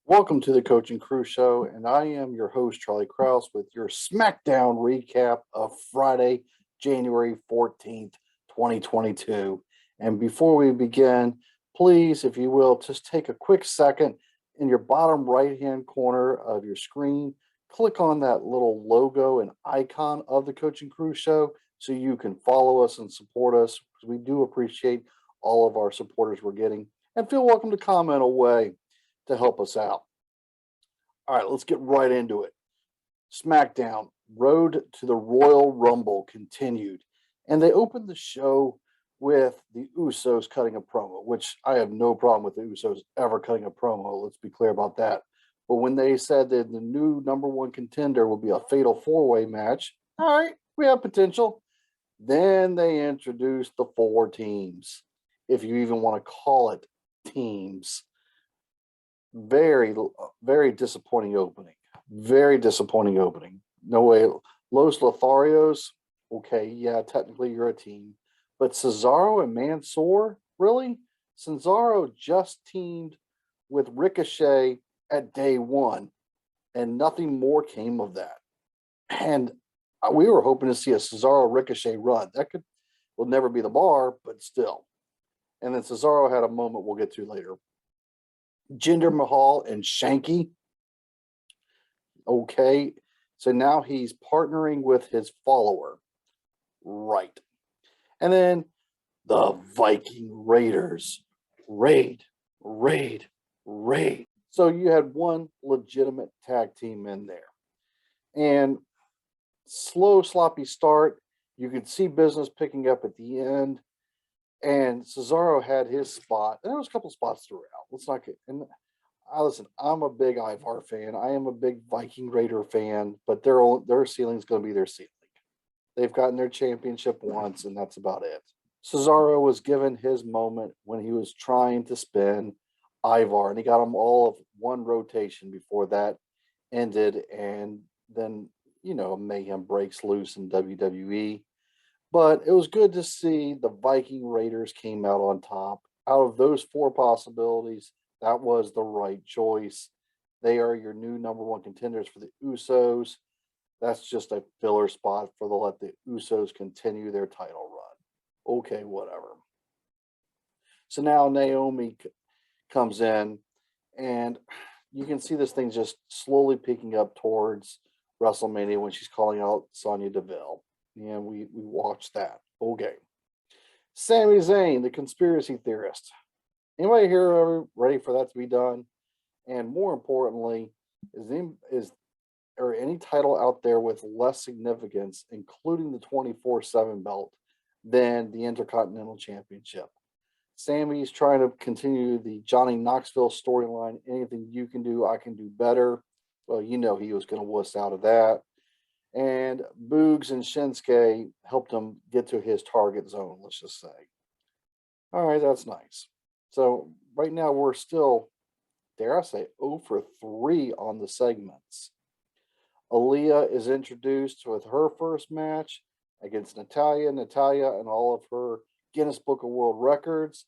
Welcome to the Coaching Crew Show, and I am your host, Charlie Kraus, with your Smackdown recap of Friday, January 14th, 2022. And before we begin, please, if you will, just take a quick second in your bottom right-hand corner of your screen, click on that little logo and icon of the Coaching Crew Show so you can follow us and support us, because we do appreciate all of our supporters we're getting. And feel welcome to comment away to help us out. All right, let's get right into it. SmackDown Road to the Royal Rumble continued, and they opened the show with the Usos cutting a promo, which I have no problem with the Usos ever cutting a promo. Let's be clear about that. But when they said that the new number one contender will be a fatal four-way match, all right, we have potential. Then they introduced the four teams, if you even want to call it teams. Very, very disappointing opening. Very disappointing opening. No way. Los Lotharios, okay, yeah, technically you're a team. But Cesaro and Mansoor, really? Cesaro just teamed with Ricochet at day one, and nothing more came of that. And we were hoping to see a Cesaro Ricochet run. That will never be the bar, but still. And then Cesaro had a moment we'll get to later. Jinder Mahal and Shanky. Okay, so now he's partnering with his follower. Right. And then the Viking Raiders. Raid. So you had one legitimate tag team in there. And slow, sloppy start. You could see business picking up at the end. And Cesaro had his spot. And there was a couple spots throughout. Let's not get. And listen, I'm a big Ivar fan. I am a big Viking Raider fan, but their ceiling is going to be their ceiling. They've gotten their championship once, and that's about it. Cesaro was given his moment when he was trying to spin Ivar, and he got him all of one rotation before that ended, and then, mayhem breaks loose in WWE. But it was good to see the Viking Raiders came out on top. Out of those four possibilities, that was the right choice. They are your new number one contenders for the Usos. That's just a filler spot for let the Usos continue their title run. Okay, whatever. So now Naomi comes in, and you can see this thing just slowly picking up towards WrestleMania when she's calling out Sonya Deville. And we watched that. Okay. Sami Zayn, the conspiracy theorist. Anybody here ready for that to be done? And more importantly, is there any title out there with less significance, including the 24/7 belt, than the Intercontinental Championship? Sammy's trying to continue the Johnny Knoxville storyline. Anything you can do, I can do better. Well, he was going to wuss out of that. And Boogs and Shinsuke helped him get to his target zone, let's just say. All right, that's nice. So right now we're still, dare I say, 0 for 3 on the segments. Aaliyah is introduced with her first match against Natalya. Natalya and all of her Guinness Book of World Records.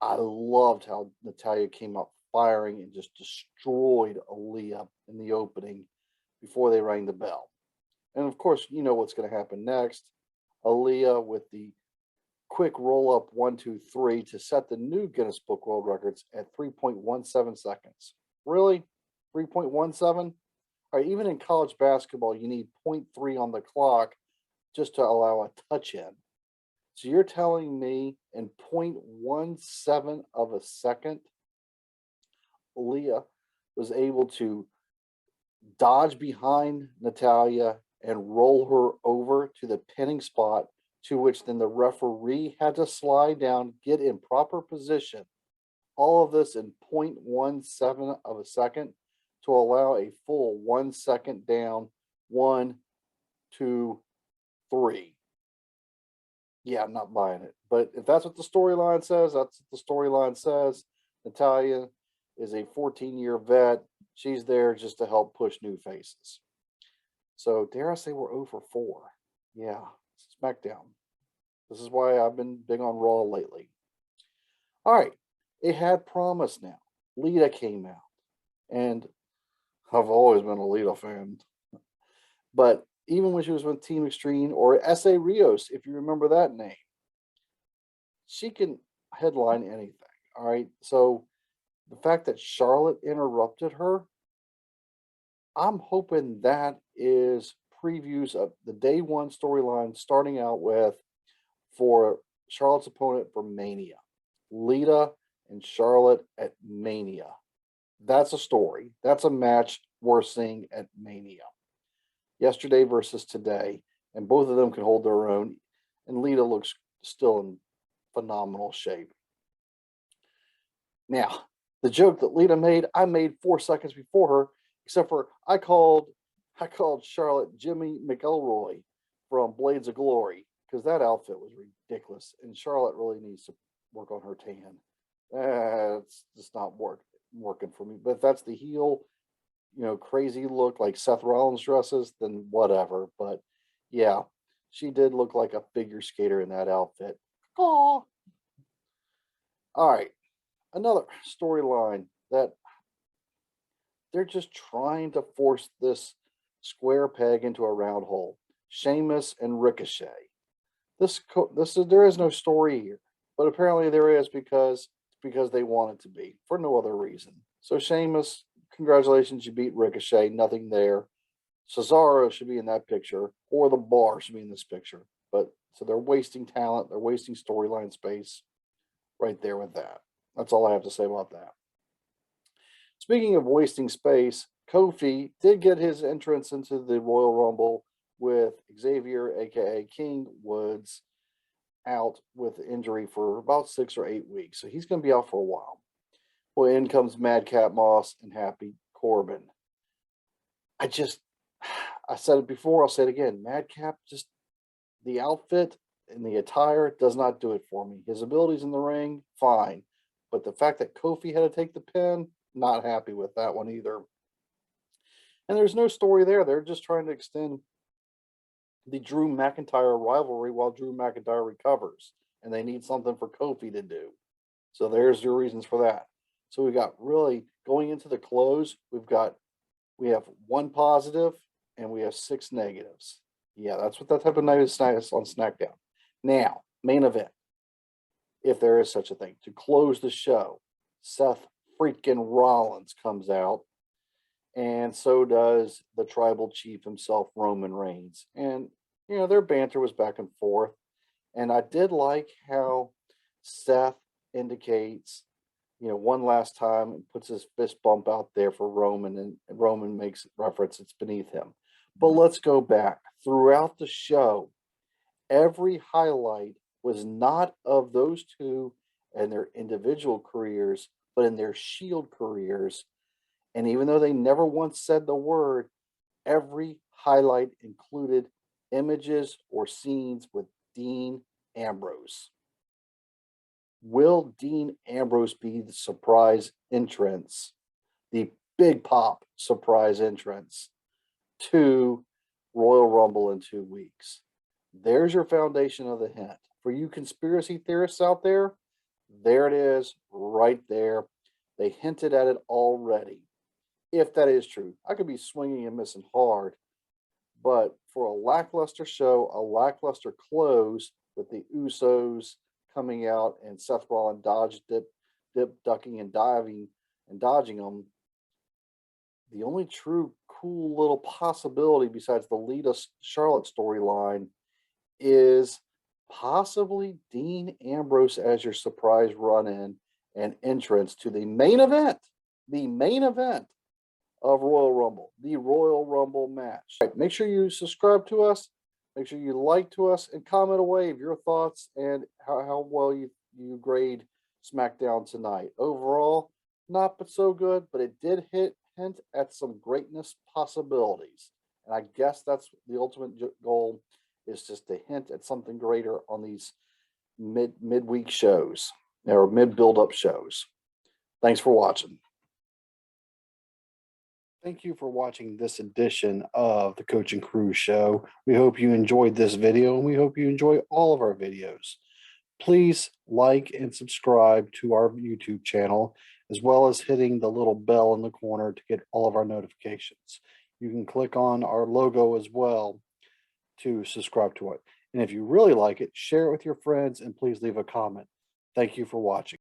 I loved how Natalya came out firing and just destroyed Aaliyah in the opening before they rang the bell. And of course, you know what's going to happen next. Aaliyah with the quick roll up 1, 2, 3 to set the new Guinness Book World Records at 3.17 seconds. Really? 3.17? All right, even in college basketball, you need 0.3 on the clock just to allow a touch in. So you're telling me in 0.17 of a second, Aaliyah was able to dodge behind Natalya and roll her over to the pinning spot, to which then the referee had to slide down, get in proper position. All of this in 0.17 of a second to allow a full 1 second down. 1, 2, 3. Yeah, I'm not buying it. But if that's what the storyline says, that's what the storyline says. Natalya is a 14-year vet. She's there just to help push new faces. So dare I say we're 0 for 4. Yeah, SmackDown. This is why I've been big on Raw lately. All right, it had promise now. Lita came out. And I've always been a Lita fan. But even when she was with Team Extreme or S.A. Rios, if you remember that name, she can headline anything. All right. So the fact that Charlotte interrupted her, I'm hoping that is previews of the day one storyline starting out with for Charlotte's opponent for Mania. Lita and Charlotte at Mania. That's a story. That's a match worth seeing at Mania. Yesterday versus today, and both of them can hold their own. And Lita looks still in phenomenal shape. Now, the joke that Lita made, I made 4 seconds before her, except for I called Charlotte Jimmy McElroy from Blades of Glory because that outfit was ridiculous, and Charlotte really needs to work on her tan. It's just not working for me. But if that's the heel, crazy look like Seth Rollins dresses, then whatever. But yeah, she did look like a figure skater in that outfit. Oh, all right. Another storyline that they're just trying to force this square peg into a round hole. Sheamus and Ricochet. There is no story here, but apparently there is because they want it to be for no other reason. So Sheamus, congratulations, you beat Ricochet. Nothing there. Cesaro should be in that picture, or the Bar should be in this picture. But so they're wasting talent, they're wasting storyline space right there with that. That's all I have to say about that. Speaking of wasting space, Kofi did get his entrance into the Royal Rumble with Xavier, aka King Woods, out with injury for about 6 or 8 weeks. So he's going to be out for a while. Well, in comes Madcap Moss and Happy Corbin. I said it before, I'll say it again. Madcap, just the outfit and the attire does not do it for me. His abilities in the ring, fine. But the fact that Kofi had to take the pin, not happy with that one either. And there's no story there. They're just trying to extend the Drew McIntyre rivalry while Drew McIntyre recovers. And they need something for Kofi to do. So there's your reasons for that. So we got really going into the close, we have 1 positive and we have 6 negatives. Yeah, that's what that type of night is on SmackDown. Now, main event, if there is such a thing. To close the show, Seth freaking Rollins comes out, and so does the tribal chief himself, Roman Reigns. And, their banter was back and forth. And I did like how Seth indicates, one last time and puts his fist bump out there for Roman, and Roman makes reference it's beneath him. But let's go back. Throughout the show, every highlight was not of those two and their individual careers, but in their Shield careers. And even though they never once said the word, every highlight included images or scenes with Dean Ambrose. Will Dean Ambrose be the surprise entrance, the big pop surprise entrance to Royal Rumble in 2 weeks? There's your foundation of the hint. For you conspiracy theorists out there, there it is right there. They hinted at it already. If that is true, I could be swinging and missing hard. But for a lackluster show, a lackluster close with the Usos coming out and Seth Rollins dip, ducking and diving and dodging them, the only true cool little possibility besides the Lita Charlotte storyline is possibly Dean Ambrose as your surprise run-in and entrance to the main event of Royal Rumble, the Royal Rumble match. Right, make sure you subscribe to us, make sure you like to us, and comment away of your thoughts and how well you grade SmackDown tonight. Overall, not but so good, but it did hint at some greatness possibilities. And I guess that's the ultimate goal, is just to hint at something greater on these midweek shows or mid build-up shows. Thanks for watching. Thank you for watching this edition of the Coach and Crew Show. We hope you enjoyed this video, and we hope you enjoy all of our videos. Please like and subscribe to our YouTube channel, as well as hitting the little bell in the corner to get all of our notifications. You can click on our logo as well to subscribe to it. And if you really like it, share it with your friends and please leave a comment. Thank you for watching.